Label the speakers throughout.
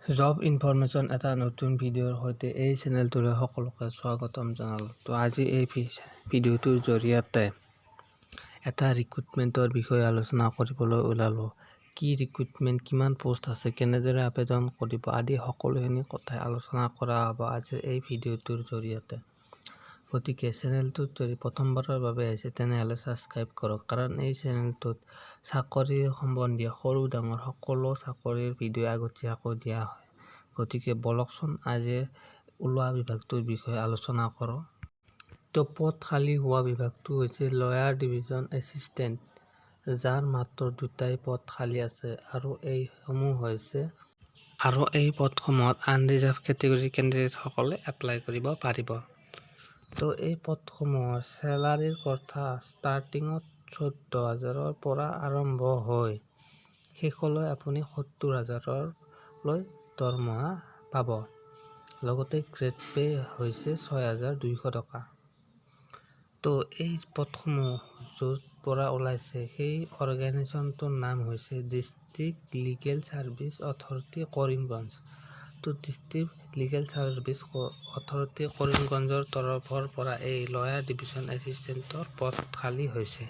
Speaker 1: Job information এটা নতুন ভিডিঅ'ৰ সৈতে এই চেনেলটোলৈ সকলোকে স্বাগতম জনালোঁ। তো আজি এই ভিডিঅ'টোৰ জৰিয়তে এটা ৰিক্ৰুটমেণ্টৰ বিষয়ে আলোচনা কৰিবলৈ ওলালোঁ। কি ৰিক্ৰুটমেণ্ট, কিমান পোষ্ট আছে, কেনেদৰে আবেদন কৰিব আদি সকলোখিনি কথাই আলোচনা কৰা হ'ব আজিৰ এই ভিডিঅ'টোৰ জৰিয়তে। গতিকে চেনেলটোত যদি প্ৰথমবাৰৰ বাবে আহিছে তেনেহ'লে ছাবস্ক্ৰাইব কৰক, কাৰণ এই চেনেলটোত চাকৰি সম্বন্ধীয় সৰু ডাঙৰ সকলো চাকৰিৰ ভিডিঅ' আগতীয়াকৈ দিয়া হয়। গতিকে বলকচোন আজিৰ ওলোৱা বিভাগটোৰ বিষয়ে আলোচনা কৰোঁ। তো পদ খালী হোৱা বিভাগটো হৈছে লয়াৰ ডিভিজন এছিষ্টেণ্ট, যাৰ মাত্ৰ 2টাই পদ খালী আছে আৰু এই পদসমূহত আনৰিজাৰ্ভ কেটেগৰী কেণ্ডিডেটসকলে এপ্লাই কৰিব পাৰিব। তো এই পদসমূহৰ চেলাৰীৰ কথা ষ্টাৰ্টিঙত 14,000ৰ পৰা আৰম্ভ হৈ শেষলৈ আপুনি 70,000লৈ দৰমহা পাব। লগতে গ্ৰেড পে হৈছে 6,200 টকা। তো এই পদসমূহ য'ৰ পৰা ওলাইছে সেই অৰ্গেনাইজেশ্যনটোৰ নাম হৈছে district legal service authority Karimganj. তো ডিষ্ট্ৰিক্ট লিগেল ছাৰ্ভিচ অথৰিটি কৰিমগঞ্জৰ তৰফৰ পৰা এই লয়াৰ ডিভিজন এছিষ্টেণ্টৰ পদ খালী হৈছে।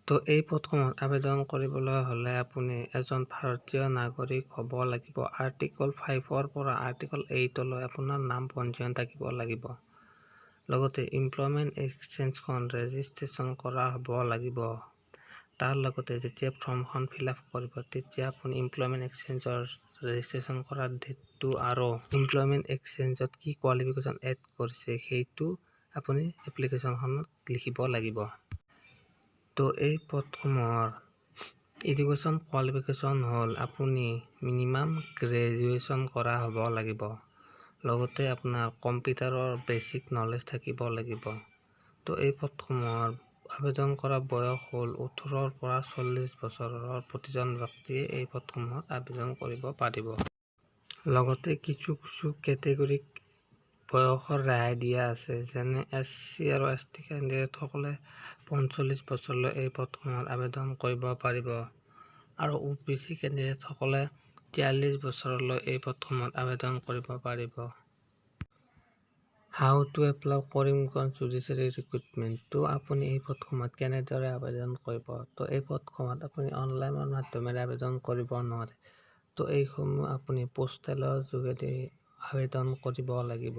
Speaker 1: তো এই পদসমূহত আবেদন কৰিবলৈ হ'লে আপুনি এজন ভাৰতীয় নাগৰিক হ'ব লাগিব। আৰ্টিকল 5ৰ পৰা আৰ্টিকল 8লৈ আপোনাৰ নাম পঞ্জীয়ন থাকিব লাগিব। লগতে এমপ্লয়মেণ্ট এক্সচেঞ্জখন ৰেজিষ্ট্ৰেশ্যন কৰা হ'ব লাগিব। তাৰ লগতে যেতিয়া ফৰ্মখন ফিলআপ কৰিব তেতিয়া আপুনি এমপ্লয়মেণ্ট এক্সচেঞ্জৰ ৰেজিষ্ট্ৰেশ্যন কৰাৰ ডেটটো আৰু এমপ্লয়মেণ্ট এক্সচেঞ্জত কি কোৱালিফিকেশ্যন এড কৰিছে সেইটো আপুনি এপ্লিকেশ্যনখনত লিখিব লাগিব। তো এই পদসমূহৰ এডুকেশ্যন কোৱালিফিকেশ্যন হ'ল আপুনি মিনিমাম গ্ৰেজুৱেশ্যন কৰা হ'ব লাগিব। লগতে আপোনাৰ কম্পিউটাৰৰ বেছিক নলেজ থাকিব লাগিব। তো এই পদসমূহৰ আবেদন কৰা বয়স হ'ল 18ৰ পৰা 40 বছৰৰ প্ৰতিজন ব্যক্তিয়ে এই পদসমূহত আবেদন কৰিব পাৰিব। লগতে কিছু কেটেগৰীক বয়সৰ ৰেহাই দিয়া আছে, যেনে SC আৰু ST কেণ্ডিডেটসকলে 45 বছৰলৈ এই পদসমূহত আবেদন কৰিব পাৰিব আৰু OBC কেণ্ডিডেটসকলে 43 বছৰলৈ এই পদসমূহত আবেদন কৰিব পাৰিব। How to apply Karimganj judiciary recruitment. তো আপুনি এই পদসমূহত কেনেদৰে আবেদন কৰিব? তো এই পদসমূহত আপুনি অনলাইনৰ মাধ্যমেৰে আবেদন কৰিব নোৱাৰে। তো এইসমূহ আপুনি পোষ্টেলৰ যোগেদি আবেদন কৰিব লাগিব।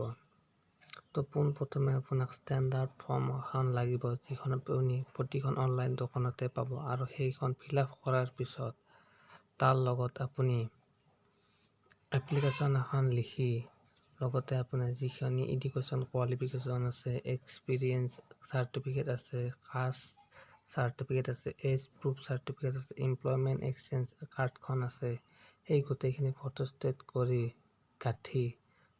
Speaker 1: তো পোনপ্ৰথমে আপোনাক ষ্টেণ্ডাৰ্ড ফৰ্ম এখন লাগিব, যিখন আপুনি প্ৰতিখন অনলাইন দোকানতে পাব আৰু সেইখন ফিলআপ কৰাৰ পিছত তাৰ লগত আপুনি এপ্লিকেশ্যন এখন লিখি লগতে আপোনাৰ যিখিনি এডুকেশ্যন কোৱালিফিকেশ্যন আছে, এক্সপিৰিয়েঞ্চ চাৰ্টিফিকেট আছে, কাষ্ট চাৰ্টিফিকেট আছে, এজ প্ৰুফ চাৰ্টিফিকেট আছে, এমপ্লয়মেণ্ট এক্সচেঞ্জ কাৰ্ডখন আছে, সেই গোটেইখিনি ফটোষ্টেট কৰি গাঁঠি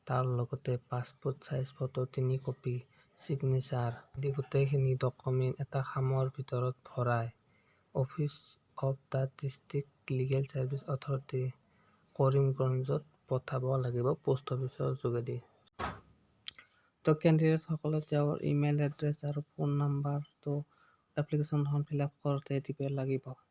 Speaker 1: তাৰ লগতে passport size photo 3 copy, signature আদি গোটেইখিনি ডকুমেণ্ট এটা খামৰ ভিতৰত ভৰাই office of the district legal service authority কৰিমগঞ্জত পঠাব লাগিব পোষ্ট অফিচৰ যোগেদি। তো কেণ্ডিডেটসকলে তেওঁৰ ইমেইল এড্ৰেছ আৰু ফোন নম্বৰটো এপ্লিকেশ্যনখন ফিলআপ কৰোঁতে দিব লাগিব।